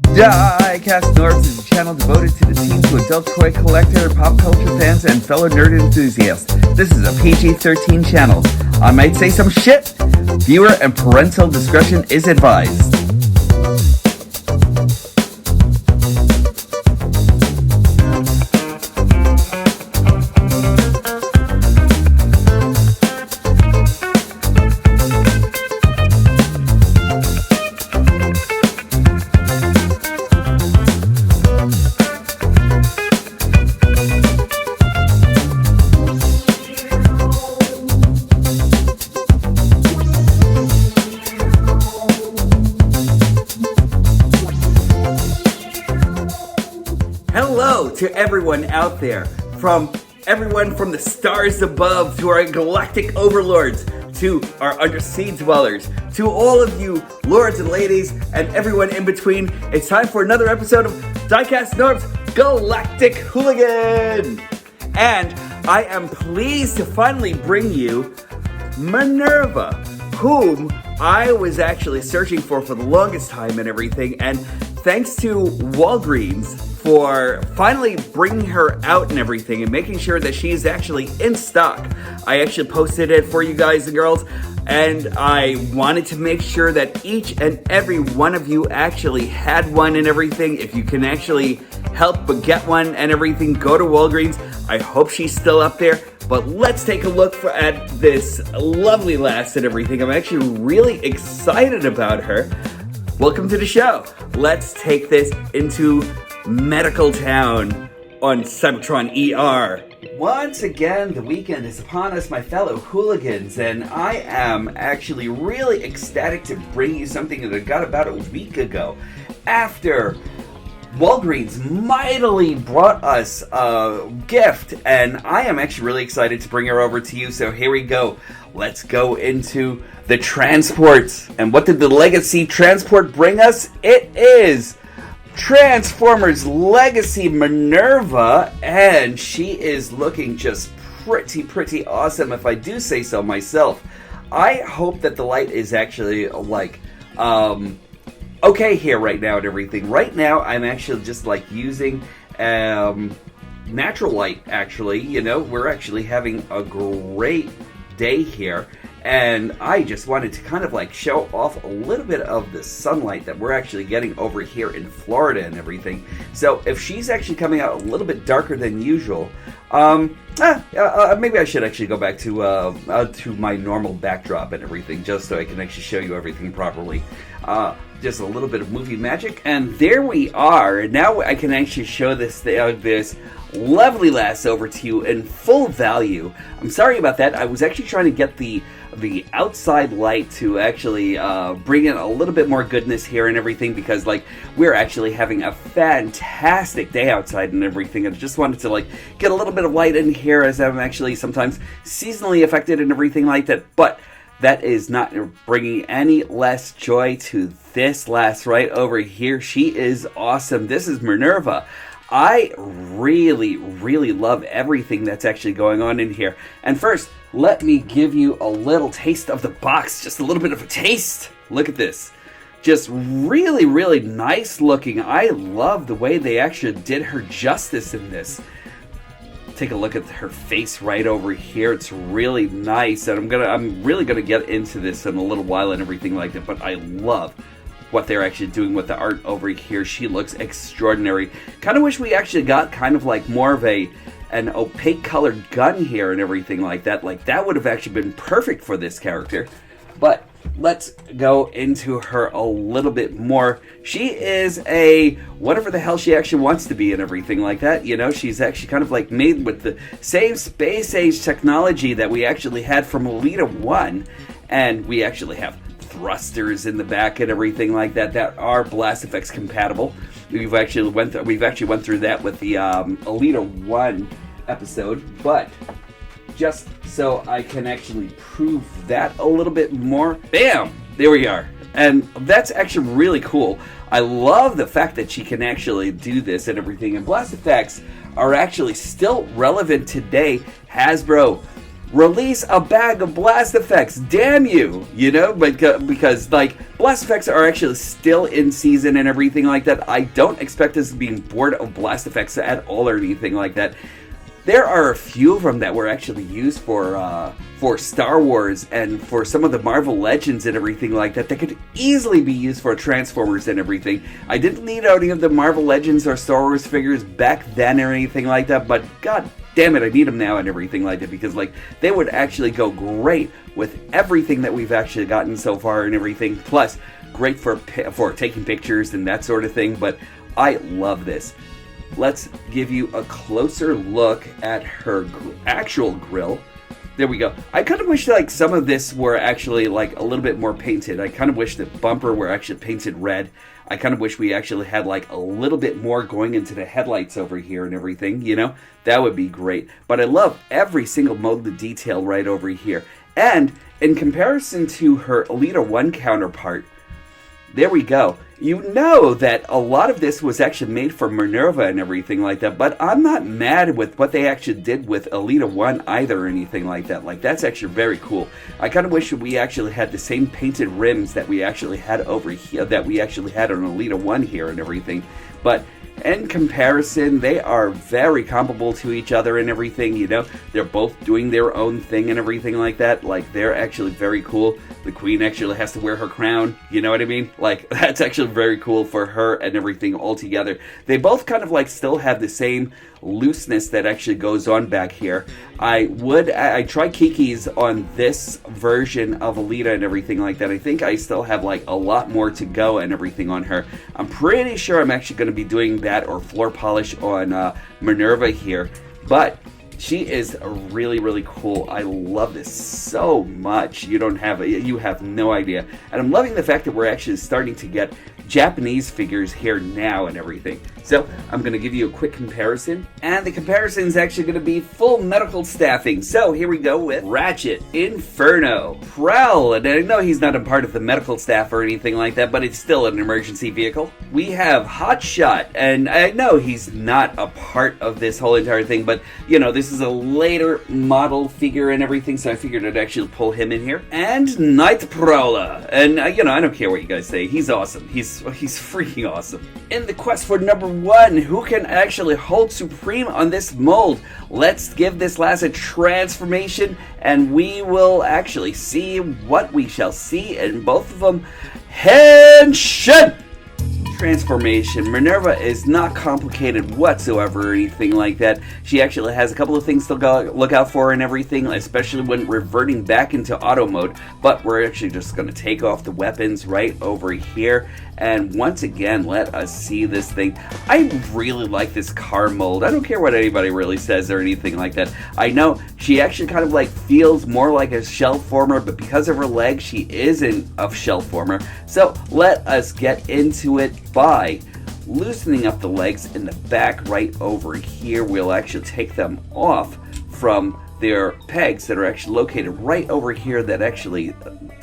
Diecast Nerds is a channel devoted to the teen to adult toy collector, pop culture fans, and fellow nerd enthusiasts. This is a PG-13 channel. I might say some shit. Viewer and parental discretion is advised. Hello to everyone out there, from everyone from the stars above to our galactic overlords, to our undersea dwellers, to all of you lords and ladies and everyone in between. It's time for another episode of Diecast Nerds Galactic Hooligan! And I am pleased to finally bring you Minerva, whom I was actually searching for the longest time and everything, and thanks to Walgreens for finally bringing her out and everything and making sure that she is actually in stock. I actually posted it for you guys and girls, and I wanted to make sure that each and every one of you actually had one and everything. If you can actually help but get one and everything, go to Walgreens. I hope she's still up there. But let's take a look at this lovely lass and everything. I'm actually really excited about her. Welcome to the show. Let's take this into Medical Town on Cybertron ER. Once again, the weekend is upon us, my fellow hooligans, and I am actually really ecstatic to bring you something that I got about a week ago. After Walgreens mightily brought us a gift, and I am actually really excited to bring her over to you, so here we go. Let's go into the transports. And what did the Legacy Transport bring us? It is Transformers Legacy Minerva, and she is looking just pretty awesome, if I do say so myself. I hope that the light is actually okay here right now and everything. Right now I'm actually just using natural light, actually. You know, we're actually having a great day here, and I just wanted to kind of show off a little bit of the sunlight that we're actually getting over here in Florida and everything. So if she's actually coming out a little bit darker than usual, maybe I should actually go back to my normal backdrop and everything, just so I can actually show you everything properly. Just a little bit of movie magic, and there we are. And now I can actually show this lovely lass over to you in full value. I'm sorry about that. I was actually trying to get the outside light to actually bring in a little bit more goodness here and everything, because we're actually having a fantastic day outside and everything, and I just wanted to get a little bit of light in here, as I'm actually sometimes seasonally affected and everything like that. But that is not bringing any less joy to this lass right over here. She is awesome. This is Minerva. I really love everything that's actually going on in here. And first, let me give you a little taste of the box. Just a little bit of a taste. Look at this. Just really nice looking. I love the way they actually did her justice in this. Take a look at her face right over here. It's really nice, and I'm really gonna get into this in a little while and everything like that. But I love what they're actually doing with the art over here. She looks extraordinary. Kind of wish we actually got kind of more of an opaque colored gun here and everything like that. That would have actually been perfect for this character. But let's go into her a little bit more. She is a whatever the hell she actually wants to be and everything like that. You know, she's actually kind of made with the same space age technology that we actually had from Elita 1. And we actually have thrusters in the back and everything like that are Blast Effects compatible. We've actually went through that with the Elita 1 episode, but just so I can actually prove that a little bit more, bam, there we are. And that's actually really cool. I love the fact that she can actually do this and everything, and Blast Effects are actually still relevant today. Hasbro, release a bag of blast effects, damn you, you know, because like blast effects are actually still in season and everything like that. I don't expect us being bored of blast effects at all or anything like that. There are a few of them that were actually used for Star Wars and for some of the Marvel Legends and everything like that could easily be used for Transformers and everything. I didn't need any of the Marvel Legends or Star Wars figures back then or anything like that, but god damn it, I need them now and everything like that, because like they would actually go great with everything that we've actually gotten so far and everything. Plus, great for taking pictures and that sort of thing. But I love this. Let's give you a closer look at her actual grill. There we go. I kind of wish like some of this were actually like a little bit more painted. I kind of wish the bumper were actually painted red. I kind of wish we actually had like a little bit more going into the headlights over here and everything, you know? That would be great. But I love every single molded detail right over here. And in comparison to her Elita 1 counterpart, there we go. You know that a lot of this was actually made for Minerva and everything like that, but I'm not mad with what they actually did with Elita 1 either or anything like that. Like, that's actually very cool. I kind of wish we actually had the same painted rims that we actually had over here, that we actually had on Elita 1 here and everything. But in comparison, they are very comparable to each other and everything, you know. They're both doing their own thing and everything like that. Like, they're actually very cool. The queen actually has to wear her crown, you know what I mean? Like, that's actually very cool for her and everything altogether. They both kind of like still have the same looseness that actually goes on back here. I tried Kiki's on this version of Elita and everything like that. I think I still have like a lot more to go and everything on her. I'm pretty sure I'm actually going to be doing that or floor polish on Minerva here, but she is really, really cool. I love this so much. You have no idea. And I'm loving the fact that we're actually starting to get Japanese figures here now and everything. So I'm going to give you a quick comparison, and the comparison is actually going to be full medical staffing. So here we go with Ratchet, Inferno, Prowl, and I know he's not a part of the medical staff or anything like that, but it's still an emergency vehicle. We have Hotshot, and I know he's not a part of this whole entire thing, but you know, this is a later model figure and everything, so I figured I'd actually pull him in here. And Nightprowler, and you know, I don't care what you guys say, he's awesome. He's freaking awesome. In the quest for number 1, who can actually hold supreme on this mold? Let's give this last a transformation, and we will actually see what we shall see in both of them. Henshin! Transformation. Minerva is not complicated whatsoever or anything like that. She actually has a couple of things to look out for and everything, especially when reverting back into auto mode. But we're actually just going to take off the weapons right over here. And once again, let us see this thing. I really like this car mold. I don't care what anybody really says or anything like that. I know she actually kind of like feels more like a shell former, but because of her legs, she isn't a shell former. So let us get into it by loosening up the legs in the back right over here. We'll actually take them off from their pegs that are actually located right over here, that actually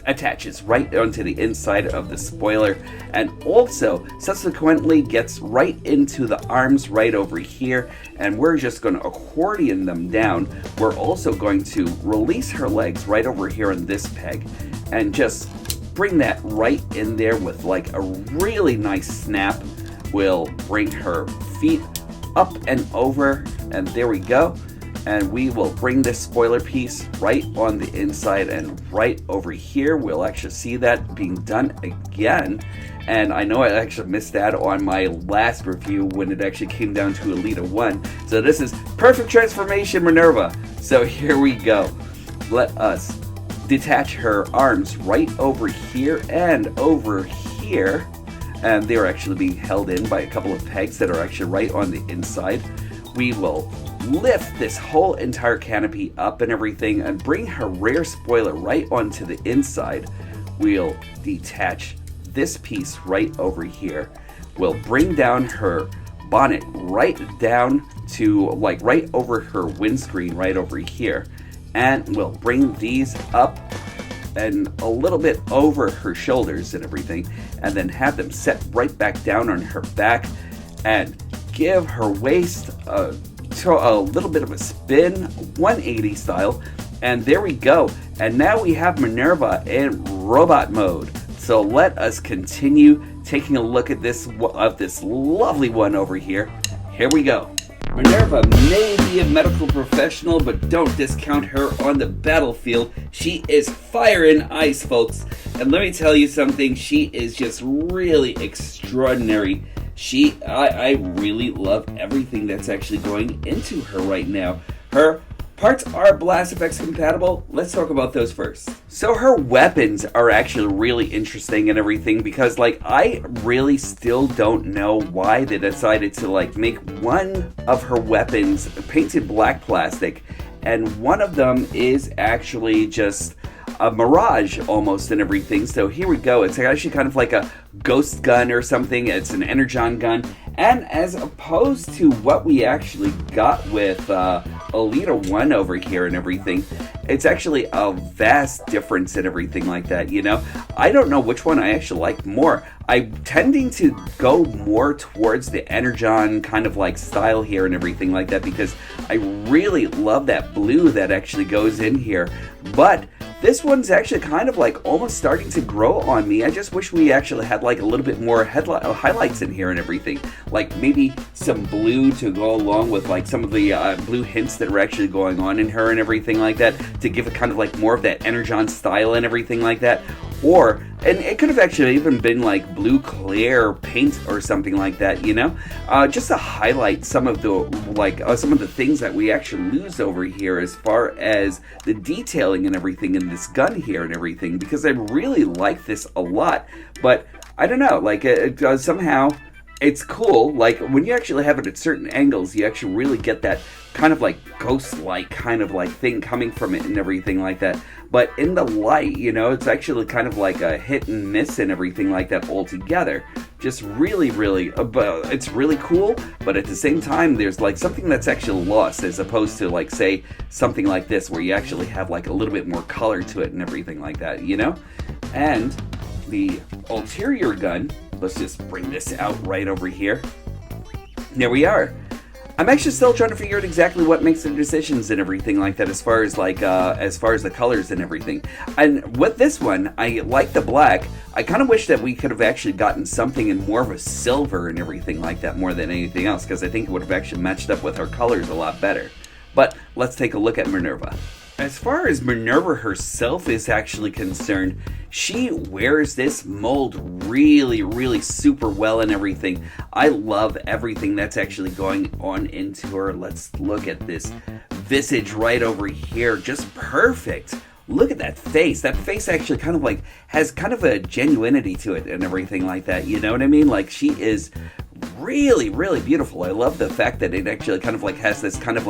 attaches right onto the inside of the spoiler, and also subsequently gets right into the arms right over here. And we're just going to accordion them down. We're also going to release her legs right over here on this peg and just bring that right in there with like a really nice snap. We'll bring her feet up and over, and there we go. And we will bring this spoiler piece right on the inside and right over here. We'll actually see that being done again. And I know I actually missed that on my last review when it actually came down to Elita 1. So this is perfect transformation Minerva. So here we go. Let us detach her arms right over here and over here. And they're actually being held in by a couple of pegs that are actually right on the inside. We will lift this whole entire canopy up and everything and bring her rear spoiler right onto the inside. We'll detach this piece right over here. We'll bring down her bonnet right down to like right over her windscreen right over here, and we'll bring these up and a little bit over her shoulders and everything, and then have them set right back down on her back and give her waist a little bit of a spin, 180 style, And there we go. And now we have Minerva in robot mode. So let us continue taking a look at this lovely one over here. Here we go. Minerva may be a medical professional, but don't discount her on the battlefield. She is fire and ice, folks. And let me tell you something, she is just really extraordinary. I really love everything that's actually going into her right now. Her parts are Blast Effects compatible. Let's talk about those first. So her weapons are actually really interesting and everything because I really still don't know why they decided to make one of her weapons painted black plastic and one of them is actually just a mirage almost and everything. So here we go. It's actually kind of like a ghost gun or something. It's an energon gun. And as opposed to what we actually got with Alita 1 over here and everything, it's actually a vast difference and everything like that, you know? I don't know which one I actually like more. I'm tending to go more towards the energon kind of style here and everything like that because I really love that blue that actually goes in here. But this one's actually kind of almost starting to grow on me. I just wish we actually had a little bit more highlights in here and everything. Maybe some blue to go along with some of the blue hints that are actually going on in her and everything like that to give it kind of more of that energon style and everything like that. And it could have actually even been blue clear paint or something like that, you know? Just to highlight some of the things that we actually lose over here as far as the detailing and everything in this gun here and everything, because I really like this a lot. But I don't know, somehow it's cool. When you actually have it at certain angles, you actually really get that kind of ghost-like kind of thing coming from it and everything like that. But in the light, you know, it's actually kind of a hit and miss and everything like that altogether. Just really, it's really cool, but at the same time, there's something that's actually lost as opposed to say something like this where you actually have a little bit more color to it and everything like that, you know? And the ulterior gun, let's just bring this out right over here. There we are. I'm actually still trying to figure out exactly what makes the decisions and everything like that as far as the colors and everything. And with this one, I like the black. I kind of wish that we could have actually gotten something in more of a silver and everything like that more than anything else, because I think it would have actually matched up with our colors a lot better. But let's take a look at Minerva. As far as Minerva herself is actually concerned, she wears this mold really super well and everything. I love everything that's actually going on into her. Let's look at this visage right over here. Just perfect. Look at that face. That face actually kind of has kind of a genuinity to it and everything like that. You know what I mean? She is really beautiful. I love the fact that it actually kind of has this kind of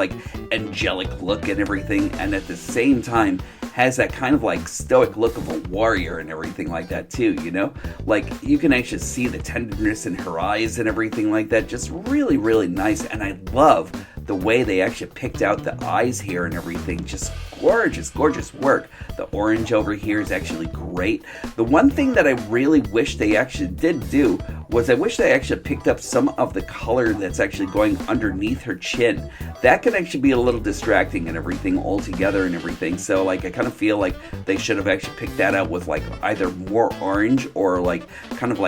angelic look and everything, and at the same time has that kind of stoic look of a warrior and everything like that too, you know? You can actually see the tenderness in her eyes and everything like that. Just really nice, and I love the way they actually picked out the eyes here and everything. Just gorgeous work. The orange over here is actually great. The one thing that I really wish they actually did do was I wish they actually picked up some of the color that's actually going underneath her chin. That can actually be a little distracting and everything altogether and everything. So I kind of feel like they should have actually picked that out with either more orange or kind of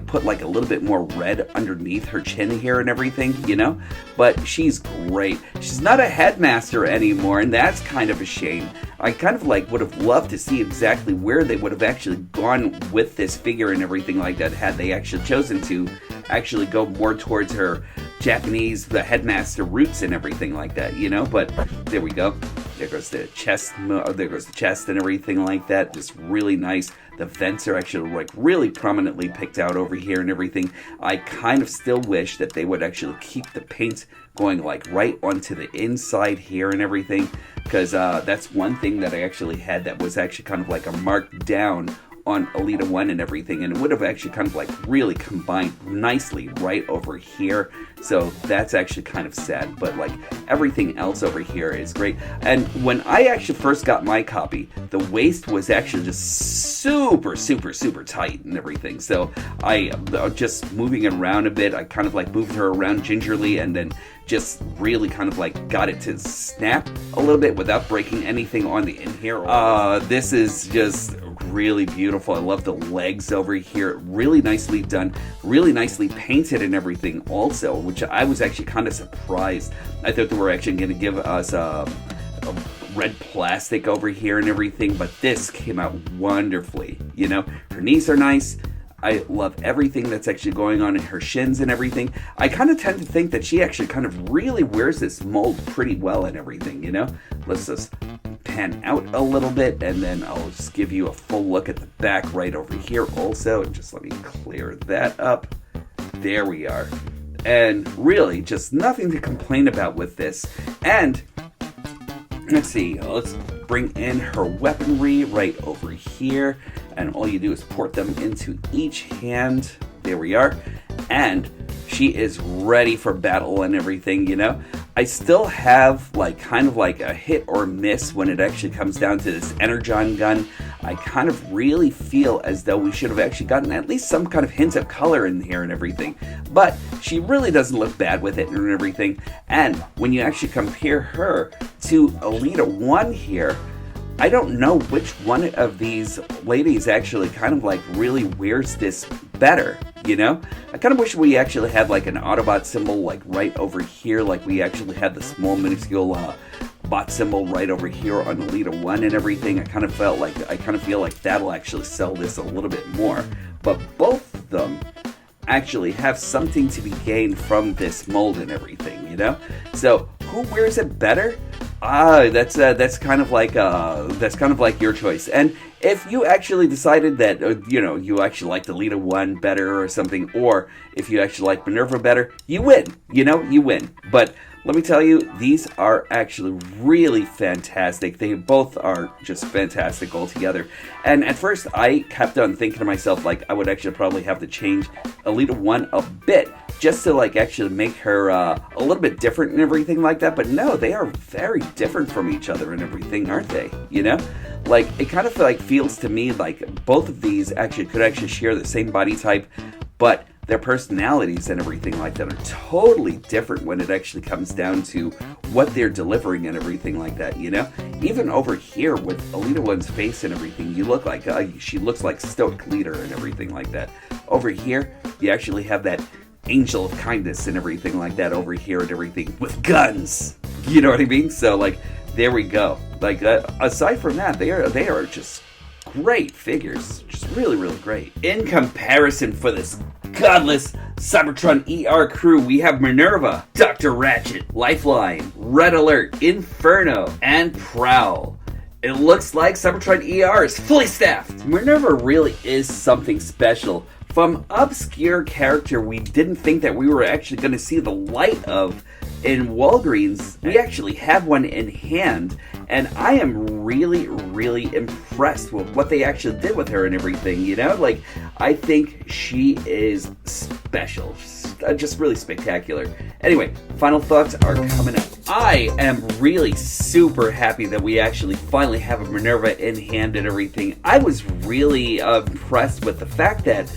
put a little bit more red underneath her chin here and everything, you know? But she's great. She's not a headmaster anymore, and that's kind of a shame. I kind of would have loved to see exactly where they would have actually gone with this figure and everything like that had they actually chosen to actually go more towards her Japanese, the headmaster roots and everything like that, you know? But there we go. There goes the chest. There goes the chest and everything like that. Just really nice. The vents are actually really prominently picked out over here and everything. I kind of still wish that they would actually keep the paint going right onto the inside here and everything, because that's one thing that I actually had that was actually kind of a marked down on Alita 1 and everything, and it would have actually kind of really combined nicely right over here. So that's actually kind of sad, but like everything else over here is great. And when I actually first got my copy, the waist was actually just super tight and everything. So I just moving it around a bit, I kind of like moved her around gingerly and then just really kind of like got it to snap a little bit without breaking anything on the in here. This is just really beautiful. I love the legs over here. Really nicely done, really nicely painted and everything also, which I was actually kind of surprised. I thought they were actually going to give us a red plastic over here and everything, but this came out wonderfully. You know, her knees are nice. I love everything that's actually going on in her shins and everything. I kind of tend to think that she actually kind of really wears this mold pretty well and everything, you know? Let's just pan out a little bit, and then I'll just give you a full look at the back right over here also. And just let me clear that up. There we are. And really, just nothing to complain about with this. And let's see, let's bring in her weaponry right over here, and all you do is port them into each hand. There we are. And she is ready for battle and everything, you know? I still have like kind of like a hit or miss when it actually comes down to this energon gun. I kind of really feel as though we should have actually gotten at least some kind of hint of color in here and everything. But she really doesn't look bad with it and everything. And when you actually compare her to Alita 1 here, I don't know which one of these ladies actually kind of like really wears this better, you know? I kind of wish we actually had like an Autobot symbol like right over here, like we actually had the small minuscule bot symbol right over here on Alita 1 and everything. I kind of feel like that'll actually sell this a little bit more. But both of them actually have something to be gained from this mold and everything, you know? So who wears it better? That's kind of like your choice. And if you actually decided that you know, you actually liked Alita 1 better or something, or if you actually like Minerva better, you win. You know, you win. But let me tell you, these are actually really fantastic. They both are just fantastic altogether. And at first, I kept on thinking to myself, like, I would actually probably have to change Alita 1 a bit, just to, like, actually make her a little bit different and everything like that. But no, they are very different from each other and everything, aren't they? You know? Like, it kind of, like, feels to me like both of these actually could actually share the same body type, but their personalities and everything like that are totally different when it actually comes down to what they're delivering and everything like that, you know? Even over here with Alita 1's face and everything, you look like, she looks like stoic leader and everything like that. Over here, you actually have that angel of kindness and everything like that over here and everything with guns. You know what I mean? So, like, there we go. Like, aside from that, they are just great figures. Just really, really great. In comparison for this godless Cybertron ER crew, we have Minerva, Dr. Ratchet, Lifeline, Red Alert, Inferno, and Prowl. It looks like Cybertron ER is fully staffed. Minerva really is something special. From obscure character we didn't think that we were actually going to see the light of in Walgreens, we actually have one in hand, and I am really, really impressed with what they actually did with her and everything, you know? Like, I think she is special. Just really spectacular. Anyway, final thoughts are coming up. I am really super happy that we actually finally have a Minerva in hand and everything. I was really impressed with the fact that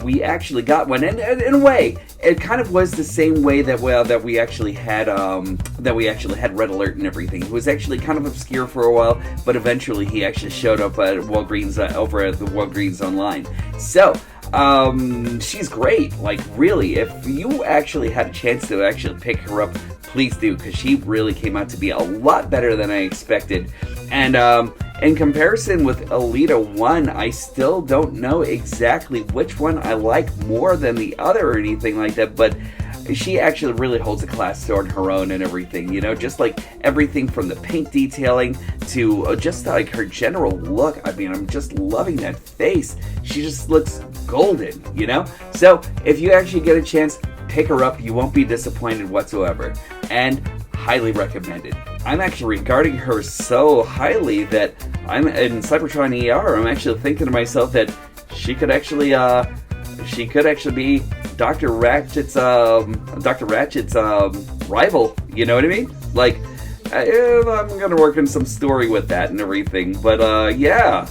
we actually got one, and in a way, it kind of was the same way that we actually had Red Alert and everything. He was actually kind of obscure for a while, but eventually he actually showed up at Walgreens over at the Walgreens online. So she's great. Like, really, if you actually had a chance to actually pick her up, please do, because she really came out to be a lot better than I expected. And in comparison with Alita 1, I still don't know exactly which one I like more than the other or anything like that, but she actually really holds a class on her own and everything, you know, just like everything from the paint detailing to just like her general look. I mean, I'm just loving that face. She just looks golden, you know? So if you actually get a chance, pick her up. You won't be disappointed whatsoever, and highly recommended. I'm actually regarding her so highly that I'm in Cybertron ER. I'm actually thinking to myself that she could actually be Dr. Ratchet's rival. You know what I mean? Like, I'm gonna work on some story with that and everything. But yeah,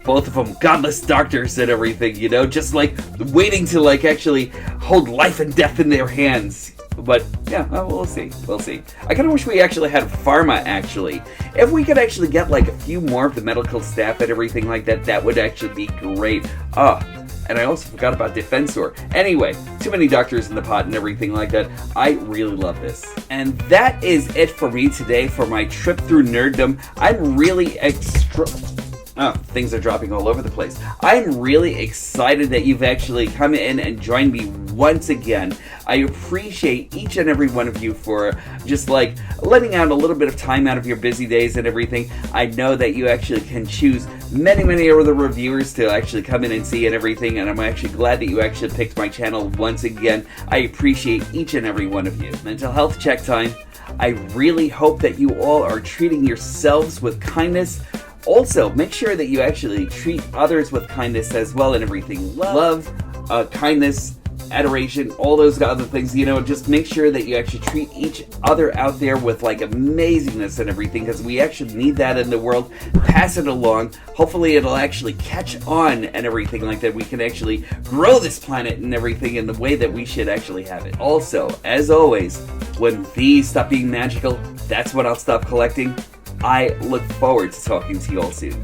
both of them godless doctors and everything. You know, just like waiting to like actually hold life and death in their hands. But yeah, we'll see. We'll see. I kind of wish we actually had pharma. Actually, if we could actually get like a few more of the medical staff and everything like that, that would actually be great. And I also forgot about Defensor. Anyway, too many doctors in the pot and everything like that. I really love this. And that is it for me today for my trip through nerddom. I'm really things are dropping all over the place. I'm really excited that you've actually come in and joined me once again. I appreciate each and every one of you for just like letting out a little bit of time out of your busy days and everything. I know that you actually can choose many other reviewers to actually come in and see and everything, and I'm actually glad that you actually picked my channel once again. I appreciate each and every one of you. Mental health check time. I really hope that you all are treating yourselves with kindness. Also, make sure that you actually treat others with kindness as well and everything. Love, kindness, adoration, all those other things, you know, just make sure that you actually treat each other out there with like amazingness and everything, because we actually need that in the world. Pass it along. Hopefully it'll actually catch on and everything like that. We can actually grow this planet and everything in the way that we should actually have it. Also, as always, when these stop being magical, that's when I'll stop collecting. I look forward to talking to you all soon.